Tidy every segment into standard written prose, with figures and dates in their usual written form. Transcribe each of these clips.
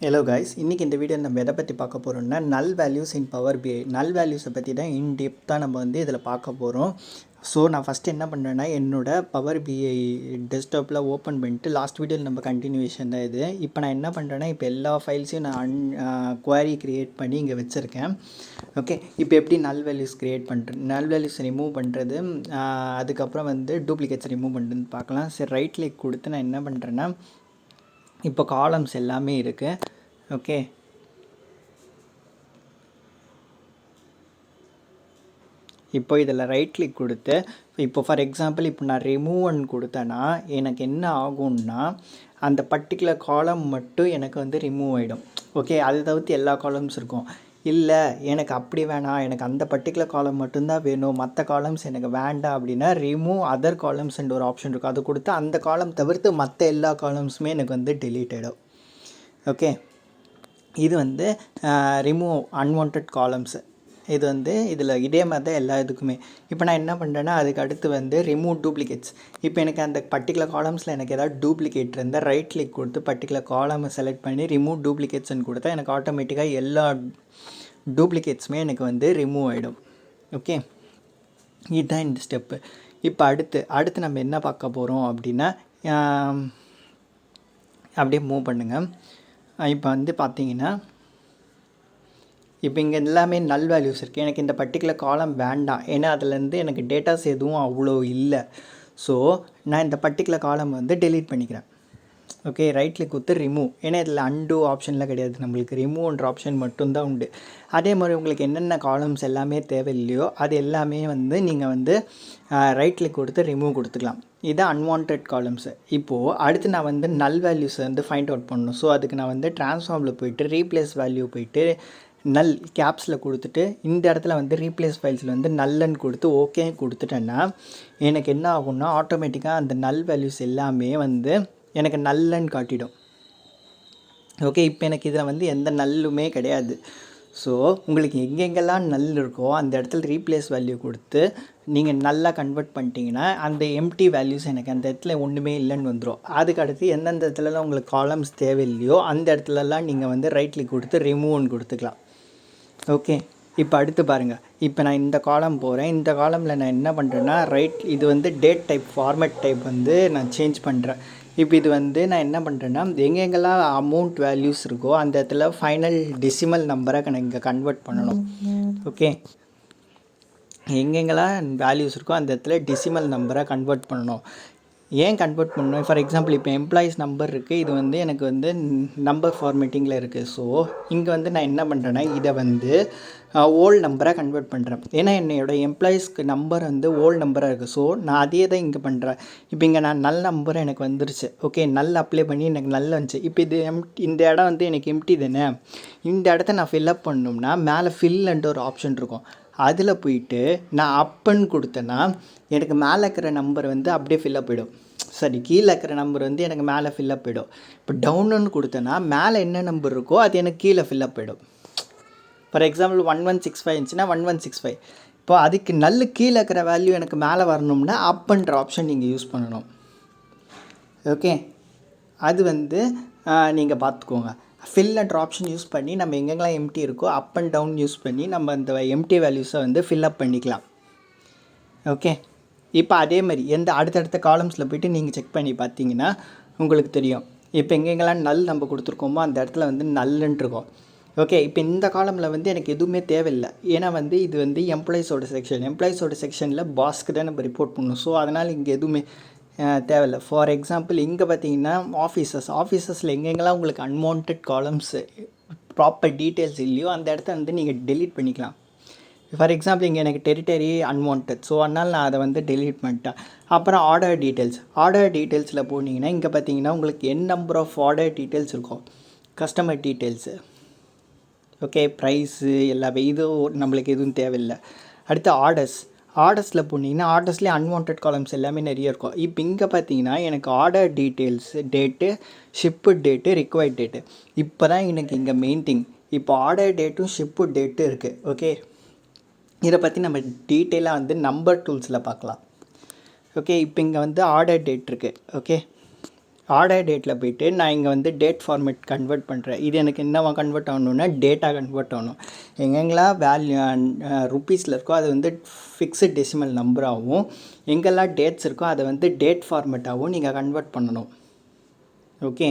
Hello guys, இன்றைக்கி இந்த video நம்ம எதை பற்றி பார்க்க போகிறோம்னா நல் வேல்யூஸ் இன் பவர் பிஐ. நல் வேல்யூஸை பற்றி தான் இன்டெப்த்தாக நம்ம இதில் பார்க்க போகிறோம். ஸோ நான் ஃபஸ்ட்டு என்ன பண்ணுறேன்னா என்னோடய பவர் பிஐ டெஸ்க்டாப்பில் ஓப்பன் பண்ணிட்டு லாஸ்ட் வீடியோவில் நம்ம கண்டினியூவேஷன் தான் இது. இப்போ நான் என்ன பண்ணுறேன்னா இப்போ எல்லா ஃபைல்ஸையும் நான் குவாரி க்ரியேட் பண்ணி இங்கே வச்சுருக்கேன். ஓகே, இப்போ எப்படி நல் வேல்யூஸ் க்ரியேட் பண்ணுறது, நல் வேல்யூஸ் ரிமூவ் பண்ணுறது, அதுக்கப்புறம் டூப்ளிகேட்ஸ் ரிமூவ் பண்ணுறதுன்னு பார்க்கலாம். சரி, ரைட் கிளிக் கொடுத்து நான் என்ன பண்ணுறேன்னா இப்போ காலம்ஸ் எல்லாமே இருக்குது. ஓகே, இப்போ இதில் ரைட் கிளிக் கொடுத்து இப்போ ஃபார் எக்ஸாம்பிள் இப்போ நான் ரிமூவ்னு கொடுத்தேன்னா எனக்கு என்ன ஆகும்னா அந்த பர்டிகுலர் காலம் மட்டும் எனக்கு ரிமூவ் ஆகிடும். ஓகே, அதை தவிர்த்து எல்லா காலம்ஸ் இருக்கும். இல்லை எனக்கு அப்படி வேணாம், எனக்கு அந்த பர்டிகுலர் காலம் மட்டும்தான் வேணும், மற்ற காலம்ஸ் எனக்கு வேண்டாம் அப்படின்னா ரிமூவ் அதர் காலம்ஸ்ன்ற ஒரு ஆப்ஷன் இருக்கும். அது கொடுத்து அந்த காலம் தவிர்த்து மற்ற எல்லா காலம்ஸுமே எனக்கு டெலீட் ஆகிடும். ஓகே, இது ரிமூவ் அன்வான்ட் காலம்ஸு. இது இதில் இதே மாதிரி தான் எல்லா இதுக்குமே. இப்போ நான் என்ன பண்ணுறேன்னா அதுக்கு அடுத்து ரிமூவ் டூப்ளிகேட்ஸ். இப்போ எனக்கு அந்த பர்டிகுலர் காலம்ஸில் எனக்கு ஏதாவது டூப்ளிகேட் இருந்தால் ரைட் கிளிக் கொடுத்து பர்டிகுலர் காலமை செலக்ட் பண்ணி ரிமூவ் டூப்ளிகேட்ஸ்ன்னு கொடுத்தா எனக்கு ஆட்டோமேட்டிக்காக எல்லா டூப்ளிகேட்ஸுமே எனக்கு ரிமூவ் ஆகிடும். ஓகே, இதுதான் இந்த ஸ்டெப்பு. இப்போ அடுத்து நம்ம என்ன பார்க்க போகிறோம் அப்படின்னா அப்படியே மூவ் பண்ணுங்கள். இப்போ பார்த்தீங்கன்னா இப்போ இங்கே எல்லாமே நல் வேல்யூஸ் இருக்குது. எனக்கு இந்த பர்டிகுலர் காலம் வேண்டாம், ஏன்னா அதுலேருந்து எனக்கு டேட்டாஸ் எதுவும் அவ்வளோ இல்லை. ஸோ நான் இந்த பர்டிகுலர் காலம் டெலீட் பண்ணிக்கிறேன். ஓகே, ரைட் கிளிக் கொடுத்து ரிமூவ். ஏன்னா இதில் அன்டூ ஆப்ஷனில் கிடையாது, நம்மளுக்கு ரிமூவ்ன்ற ஆப்ஷன் மட்டும்தான் உண்டு. அதே மாதிரி உங்களுக்கு என்னென்ன காலம்ஸ் எல்லாமே தேவையில்லையோ அது எல்லாமே நீங்கள் ரைட் கிளிக் கொடுத்து ரிமூவ் கொடுத்துக்கலாம். இதுதான் அன்வான்ட் காலம்ஸு. இப்போது அடுத்து நான் நல் வேல்யூஸை ஃபைண்ட் அவுட் பண்ணணும். ஸோ அதுக்கு நான் ட்ரான்ஸ்ஃபார்மில் போய்ட்டு ரீப்ளேஸ் வேல்யூ போய்ட்டு நல் கேப்ஸில் கொடுத்துட்டு இந்த இடத்துல ரீப்ளேஸ் ஃபைல்ஸில் நல்லன்னு கொடுத்து ஓகே கொடுத்துட்டேன்னா எனக்கு என்ன ஆகும்னா ஆட்டோமேட்டிக்காக அந்த நல் வேல்யூஸ் எல்லாமே எனக்கு நல்லன்னு காட்டிடும். ஓகே, இப்போ எனக்கு இதில் எந்த நல்லுமே கிடையாது. ஸோ உங்களுக்கு எங்கெங்கெல்லாம் நல் இருக்கோ அந்த இடத்துல ரீப்ளேஸ் வேல்யூ கொடுத்து நீங்கள் நல்லா கன்வெர்ட் பண்ணிட்டீங்கன்னா அந்த எம்டி வேல்யூஸ் எனக்கு அந்த இடத்துல ஒன்றுமே இல்லைன்னு வந்துடும். அதுக்கு அடுத்து எந்தெந்த இடத்துலலாம் உங்களுக்கு காலம்ஸ் தேவையில்லையோ அந்த இடத்துலலாம் நீங்கள் ரைட் கிளிக் கொடுத்து ரிமூவ்னு கொடுத்துக்கலாம். ஓகே, இப்போ அடுத்து பாருங்கள். இப்போ நான் இந்த காலம் போகிறேன். இந்த காலமில் நான் என்ன பண்ணுறேன்னா இது டேட் டைப் ஃபார்மேட் டைப் நான் சேஞ்ச் பண்ணுறேன். இப்போ இது நான் என்ன பண்ணுறேன்னா எங்கெங்கெல்லாம் அமௌண்ட் வேல்யூஸ் இருக்கோ அந்த இடத்துல ஃபைனல் டெசிமல் நம்பரை இங்கே கன்வெர்ட் பண்ணணும். ஓகே, எங்கெங்கெல்லாம் வேல்யூஸ் இருக்கோ அந்த இடத்துல டெசிமல் நம்பரை கன்வெர்ட் பண்ணணும். ஏன் கன்வெர்ட் பண்ணணும்? ஃபார் எக்ஸாம்பிள் இப்போ எம்ப்ளாயீஸ் நம்பர் இருக்குது, இது எனக்கு நம்பர் ஃபார்மேட்டிங்கில் இருக்குது. ஸோ இங்கே நான் என்ன பண்ணுறேன்னா இதை ஓல்டு நம்பராக கன்வெர்ட் பண்ணுறேன். ஏன்னா என்னோடய எம்ப்ளாயீஸ்க்கு நம்பர் ஓல்டு நம்பராக இருக்குது. ஸோ நான் அதே தான் இங்கே பண்ணுறேன். இப்போ இங்கே நான் நல் நம்பர் எனக்கு வந்துருச்சு. ஓகே, நல் அப்ளை பண்ணி எனக்கு நல்ல வந்துச்சு. இப்போ இது இந்த இடம் எனக்கு எம்டி தானே. இந்த இடத்த நான் ஃபில்அப் பண்ணணும்னா மேலே ஃபில்ன்ற ஒரு ஆப்ஷன் இருக்கும். அதில் போயிட்டு நான் அப்பன்னு கொடுத்தேன்னா எனக்கு மேலே இருக்கிற நம்பர் அப்படியே ஃபில்லப் போயிடும். சரி, கீழே இருக்கிற நம்பர் எனக்கு மேலே ஃபில்லப் போயிடும். இப்போ டவுன்னு கொடுத்தேன்னா மேலே என்ன நம்பர் இருக்கோ அது எனக்கு கீழே ஃபில்லப் போயிடும். ஃபார் எக்ஸாம்பிள் 1165 இருந்துச்சுன்னா 1165. இப்போ அதுக்கு நல்ல கீழே இருக்கிற வேல்யூ எனக்கு மேலே வரணும்னா அப்பன்ற ஆப்ஷன் நீங்கள் யூஸ் பண்ணணும். ஓகே, அது நீங்கள் பார்த்துக்கோங்க. ஃபில்ன்ற ஆப்ஷன் யூஸ் பண்ணி நம்ம எங்கெங்கெல்லாம் எம்டி இருக்கோ அப் அண்ட் டவுன் யூஸ் பண்ணி நம்ம அந்த எம்டி வேல்யூஸை ஃபில்லப் பண்ணிக்கலாம். ஓகே, இப்போ அதே மாதிரி அடுத்தடுத்த காலம்ஸில் போய்ட்டு நீங்கள் செக் பண்ணி பார்த்தீங்கன்னா உங்களுக்கு தெரியும். இப்போ எங்கெங்கெல்லாம் நல் நம்ம கொடுத்துருக்கோமோ அந்த இடத்துல நல்லுன்ட்டு இருக்கும். ஓகே, இப்போ இந்த காலமில் எனக்கு எதுவுமே தேவையில்லை. ஏன்னா இது எம்ப்ளாயீஸோட செக்ஷனில் பாஸ்க்கு தான் நம்ம ரிப்போர்ட் பண்ணணும். ஸோ அதனால் இங்கே எதுவுமே தேவையில்லை. ஃபார் எக்ஸாம்பிள் இங்கே பார்த்தீங்கன்னா ஆஃபீஸஸில் எங்கெங்கெல்லாம் உங்களுக்கு அன்வான்ட் காலம்ஸு ப்ராப்பர் டீட்டெயில்ஸ் இல்லையோ அந்த இடத்த நீங்கள் டெலீட் பண்ணிக்கலாம். ஃபார் எக்ஸாம்பிள் இங்கே எனக்கு டெரிட்டரி அன்வான்ட், ஸோ அதனால் நான் அதை டெலீட் பண்ணிட்டேன். அப்புறம் ஆர்டர் டீட்டெயில்ஸில் போனீங்கன்னா இங்கே பார்த்தீங்கன்னா உங்களுக்கு நம்பர் ஆஃப் ஆர்டர் டீட்டெயில்ஸ் இருக்கும். கஸ்டமர் டீட்டெயில்ஸு, ஓகே, ப்ரைஸு எல்லாமே, இது நம்மளுக்கு எதுவும் தேவையில்லை. அடுத்து ஆர்டர்ஸில் போனீங்கன்னா ஆர்டர்ஸ்லேயே அன்வான்ட் காலம்ஸ் எல்லாமே நிறைய இருக்கும். இப்போ இங்கே பார்த்தீங்கன்னா எனக்கு order details, date, ship date, required date. இப்போ தான் எனக்கு இங்கே மெயின் திங். இப்போ ஆர்டர் டேட்டும் ஷிப்பு டேட்டும் இருக்குது. ஓகே, இதை பற்றி நம்ம டீட்டெயிலாக நம்பர் டூல்ஸில் பார்க்கலாம். ஓகே, இப்போ இங்கே ஆர்டர் டேட் இருக்குது. ஓகே, ஆர்டர் டேட்டில் போய்ட்டு நான் இங்கே வந்து டேட் ஃபார்மேட் கன்வெர்ட் பண்ணுறேன். இது எனக்கு என்னவா கன்வெர்ட் ஆகணுன்னா டேட்டா கன்வெர்ட் ஆகணும். எங்கெங்கெல்லாம் வேல்யூ ருப்பீஸில் இருக்கோ அது வந்து ஃபிக்ஸட் டெசிமல் நம்பராகவும், எங்கெல்லாம் டேட்ஸ் இருக்கோ அதை வந்து டேட் ஃபார்மேட்டாகவும் நீங்கள் கன்வெர்ட் பண்ணணும். ஓகே,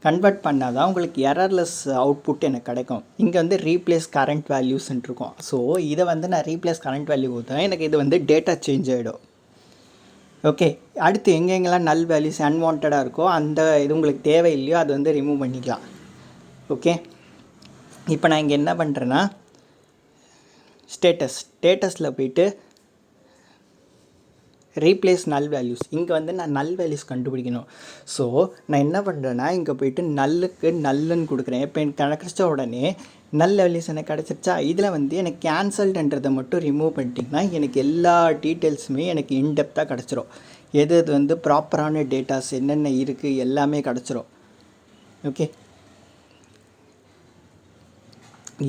கன்வெர்ட் பண்ணால் தான் உங்களுக்கு எரர்லெஸ் அவுட்புட் எனக்கு கிடைக்கும். இங்கே வந்து ரீப்ளேஸ் கரண்ட் வேல்யூஸ்ன்னு இருக்கும். ஸோ இதை வந்து நான் ரீப்ளேஸ் கரண்ட் வேல்யூ கொடுத்தேன், எனக்கு இது வந்து டேட்டா சேஞ்ச் ஆகிடும். ஓகே, அடுத்து எங்கெங்கெல்லாம் நல் வேல்யூஸ் அன்வான்டாக இருக்கோ அந்த இது உங்களுக்கு தேவையில்லையோ அது வந்து ரிமூவ் பண்ணிக்கலாம். ஓகே, இப்போ நான் இங்கே என்ன பண்ணுறேன்னா ஸ்டேட்டஸில் போய்ட்டு ரீப்ளேஸ் நல் வேல்யூஸ், இங்கே வந்து நான் நல் வேல்யூஸ் கண்டுபிடிக்கணும். ஸோ நான் என்ன பண்ணுறேன்னா இங்கே போய்ட்டு நல்லுக்கு நல்லுன்னு கொடுக்குறேன். இப்போ எனக்கு கிடச்ச உடனே நல் வேல்யூஸ் எனக்கு கிடச்சிருச்சா. இதில் வந்து எனக்கு கேன்சல்டுன்றதை மட்டும் ரிமூவ் பண்ணிட்டிங்கன்னா எனக்கு எல்லா டீட்டெயில்ஸுமே எனக்கு இன்டெப்த்தாக கிடச்சிரும். எது அது வந்து ப்ராப்பரான டேட்டாஸ் என்னென்ன இருக்குது எல்லாமே கிடச்சிரும். ஓகே,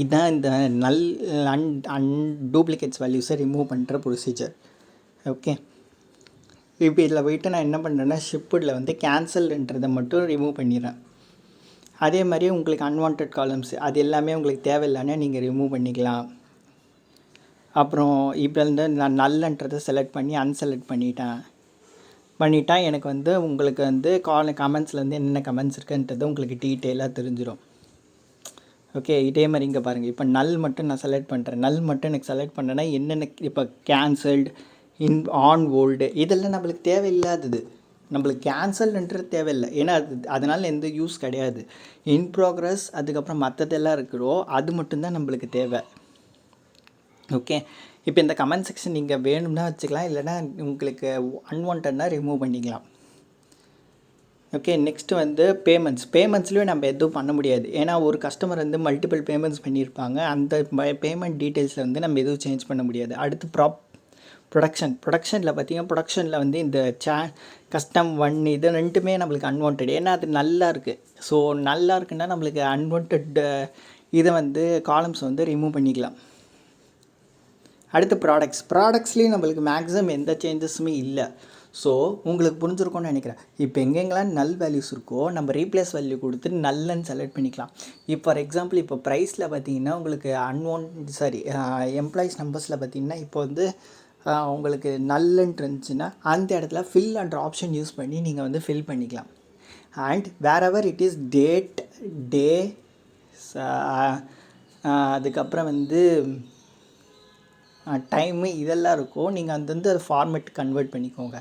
இதுதான் இந்த நல் டூப்ளிகேட்ஸ் வேல்யூஸை ரிமூவ் பண்ணுற ப்ரொசீஜர். ஓகே, இப்போ இதில் போய்ட்டு நான் என்ன பண்ணுறேன்னா ஷிப்பில் வந்து கேன்சல்ன்றதை மட்டும் ரிமூவ் பண்ணிடுறேன். அதே மாதிரி உங்களுக்கு அன்வான்ட் காலம்ஸ் அது எல்லாமே உங்களுக்கு தேவையில்லைன்னா நீங்கள் ரிமூவ் பண்ணிக்கலாம். அப்புறம் இப்போ வந்து நான் நல்லன்றதை செலக்ட் பண்ணி அன்செலக்ட் பண்ணிட்டா எனக்கு வந்து உங்களுக்கு வந்து கமெண்ட்ஸில் வந்து என்னென்ன கமெண்ட்ஸ் இருக்குன்றது உங்களுக்கு டீட்டெயிலாக தெரிஞ்சிடும். ஓகே, இதே மாதிரி இங்கே பாருங்கள், இப்போ நல் மட்டும் நான் செலக்ட் பண்ணுறேன். நல் மட்டும் எனக்கு செலக்ட் பண்ணேன்னா என்னென்ன இப்போ கேன்சல்டு ஆன் ஹோல்டு இதெல்லாம் நம்மளுக்கு தேவையில்லாதது. நம்மளுக்கு கேன்சல்ன்றது தேவையில்லை, ஏன்னா அதனால் எந்த யூஸ் கிடையாது. இன் ப்ராக்ரஸ் அதுக்கப்புறம் மற்றதெல்லாம் இருக்கிறோ அது மட்டும்தான் நம்மளுக்கு தேவை. ஓகே, இப்போ இந்த கமெண்ட் செக்ஷன் நீங்கள் வேணும்னா வச்சுக்கலாம், இல்லைனா உங்களுக்கு அன்வான்ட்னா ரிமூவ் பண்ணிக்கலாம். ஓகே, நெக்ஸ்ட்டு வந்து பேமெண்ட்ஸ்லேயும் நம்ம எதுவும் பண்ண முடியாது. ஏன்னா ஒரு கஸ்டமர் வந்து மல்டிபிள் பேமெண்ட்ஸ் பண்ணியிருப்பாங்க. அந்த பேமெண்ட் டீட்டெயில்ஸில் வந்து நம்ம எதுவும் சேஞ்ச் பண்ண முடியாது. அடுத்து ப்ரொடக்ஷனில் பார்த்திங்கன்னா ப்ரொடக்ஷனில் வந்து இந்த கஸ்டம் 1 இது ரெண்டுமே நம்மளுக்கு அன்வான்ட். ஏன்னா அது நல்லா இருக்குது. ஸோ நல்லா இருக்குன்னா நம்மளுக்கு அன்வான்ட் இதை வந்து காலம்ஸ் வந்து ரிமூவ் பண்ணிக்கலாம். அடுத்து ப்ராடக்ட்ஸ்லேயும் நம்மளுக்கு மேக்ஸிமம் எந்த சேஞ்சஸுமே இல்லை. ஸோ உங்களுக்கு புரிஞ்சிருக்கும்னு நினைக்கிறேன். இப்போ எங்கெங்கெல்லாம் நல் வேல்யூஸ் இருக்கோ நம்ம ரீப்ளேஸ் வேல்யூ கொடுத்து நல்லன்னு செலக்ட் பண்ணிக்கலாம். இப்போ ஃபார் எக்ஸாம்பிள் இப்போ ப்ரைஸில் பார்த்திங்கன்னா உங்களுக்கு எம்ப்ளாயீஸ் நம்பர்ஸில் பார்த்திங்கன்னா இப்போ வந்து உங்களுக்கு நல்லன்ட்டு இருந்துச்சுன்னா அந்த இடத்துல ஃபில் அண்ட் ஆப்ஷன் யூஸ் பண்ணி நீங்கள் வந்து ஃபில் பண்ணிக்கலாம். And whatever it is date day அதுக்கப்புறம் வந்து டைமு இதெல்லாம் இருக்கும், நீங்கள் அது வந்து ஃபார்மேட் கன்வெர்ட் பண்ணிக்கோங்க.